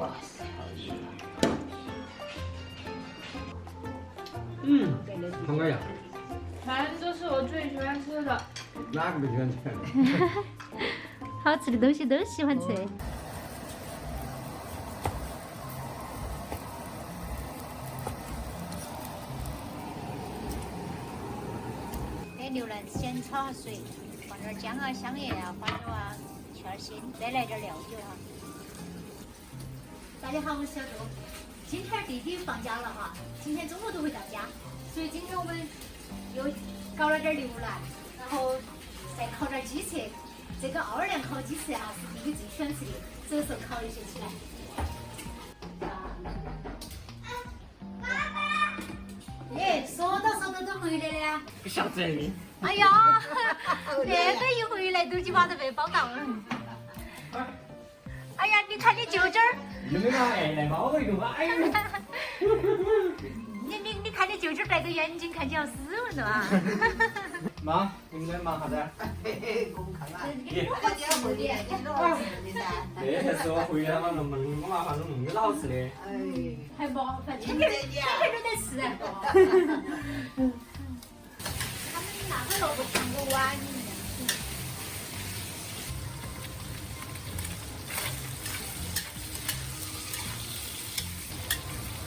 哇塞，很可以啊。全都是我最喜欢吃的。哪个不喜欢吃？好吃的东西都喜欢吃。牛腩先炒下水，放点姜啊、香叶啊、花椒啊，去点心，再来点料酒哈。大家好，我是小周。今天弟弟放假了哈，今天中午都会到家，所以今天我们又搞了点牛腩，然后再烤点鸡翅。这个奥尔良烤鸡翅哈是弟弟最喜欢吃的，所以说烤一些起来。耶，说到都回来了呀！不晓得你。哎呀，那个一回来都鸡巴都被包到了。哎呀，你看你舅舅儿。有没有来包我一个吧？哎呦！你看你舅舅戴个眼镜，看起来好斯文的啊。妈，你们在忙啥子？给我看看。耶！我今天回来，你老好吃的噻。这才是我回来嘛，我麻烦弄那么多好吃的。哎，还麻烦，天天都在吃啊。他们那个萝卜像个碗一样。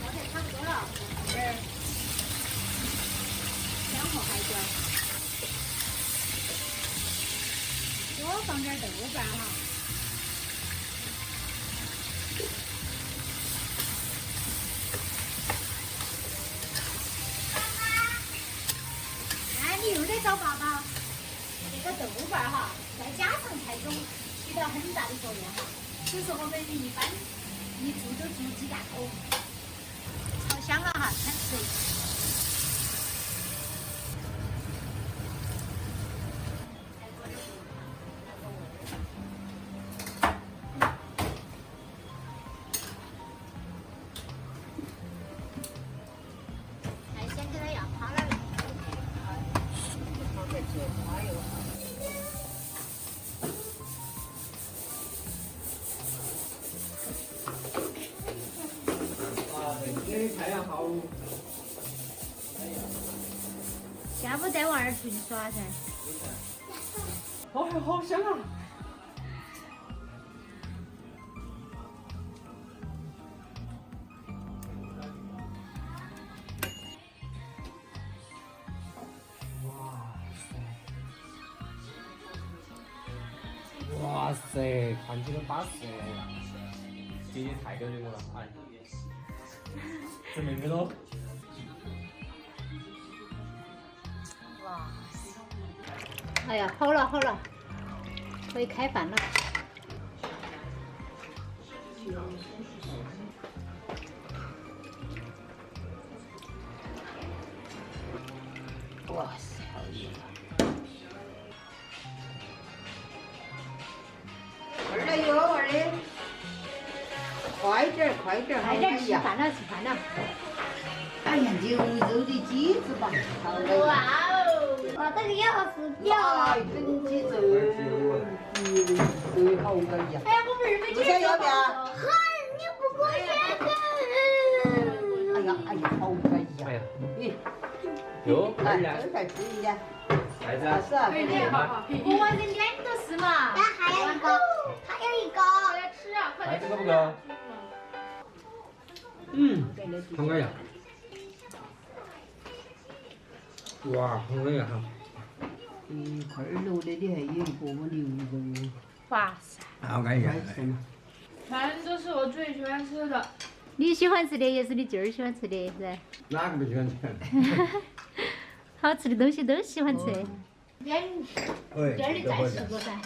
刚才差不多了，放点姜和海椒，多放点豆瓣哈。你又在找爸爸？这个豆瓣哈，在家常菜中起到很大的作用哈。所以说我们一般一煮就煮几大口，炒香了哈，看水。海鲜给它压趴了。这太阳好。下午带娃儿出去耍噻。哦，好香啊！哇塞，看起来巴适。姐姐太了解我了，哎，这妹妹咯。哇！哎呀，好了好了，可以开饭了。哇塞，好热！儿了哟，儿的，快点快点，快点吃饭了，吃饭了。哎呀，牛肉的鸡翅膀，好嘞！哇哦！哇，这个也好吃哇，整鸡肉，最好个呀！哎呀，我们儿没不想要不要？嗨，你不过现在。哎呀哎呀，好个哎呀呀！咦，哟，来，这才吃一点。来噻。是啊，我往这脸都是嘛。那还有一个，还有一个。我要吃啊，快点。这个不够。很可以啊。哇，很可以哈。块肉的你还有一个牛肉，哇塞，好可以啊。全都是我最喜欢吃的。你喜欢吃的也是你舅儿喜欢吃的，是吧？哪个不喜欢吃？好吃的东西都喜欢吃。边里再十个噻。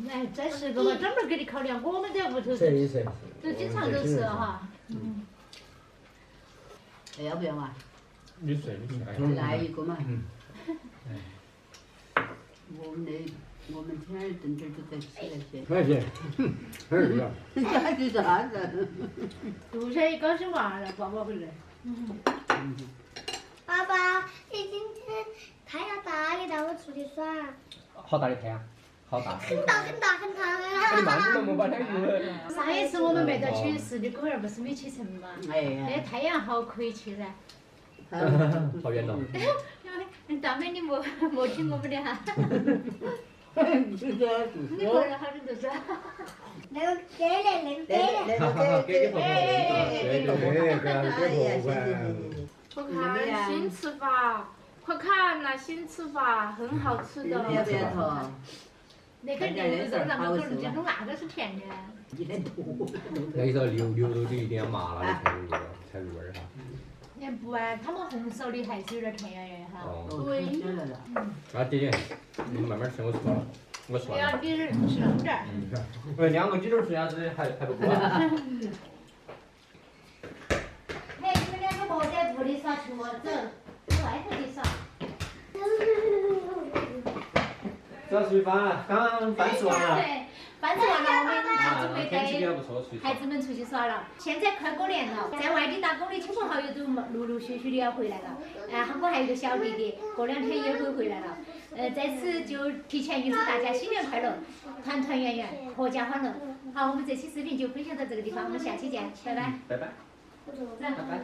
哎，再十个吧，专门给你考量。我们在屋头都经常都吃哈。还要不要嘛？你睡。来一个嘛。我们天儿等点就在吃那些。可以，很热。那是啥子？杜小姨高兴完了，爸爸回来。爸爸，你今天太阳大，你带我出去耍。好大的太阳，好大。很大很大很大你慢点嘛，把那个。上一次我们没到去十里公园，不是没去成嘛？哎呀，那太阳好可以去噻。好远咯。大妹，你莫听我们的哈。就这样子你过来好久都是。那个给嘞，那个给嘞。给快看新吃法，快看那新吃法，很好吃的。要不要头？那个牛肉那个狗肉酱那个是甜的。那你说牛肉就一定要麻辣的才入味儿哈。也不啊，他们红烧的还是有点甜圆圆哈。哦。对。啊，姐姐，你慢慢吃，我吃完了，我吃完了。要你吃那么点儿。喂，2个鸡腿吃啥子还不够啊？哎，你们两个莫在屋里耍，出我走，到外头去耍。走出去饭，刚刚饭吃完了。对，饭吃完了，我们就准备天气比较带不错，出去。孩子们出去耍了。现在快过年了，在外地打工的亲朋好友都陆陆续续的要回来了。我还有个小弟弟，过2天也会回来了。在此就提前预祝大家新年快乐，团团圆圆，阖家欢乐。好，我们这期视频就分享到这个地方，我们下期见，拜拜。拜拜。拜拜。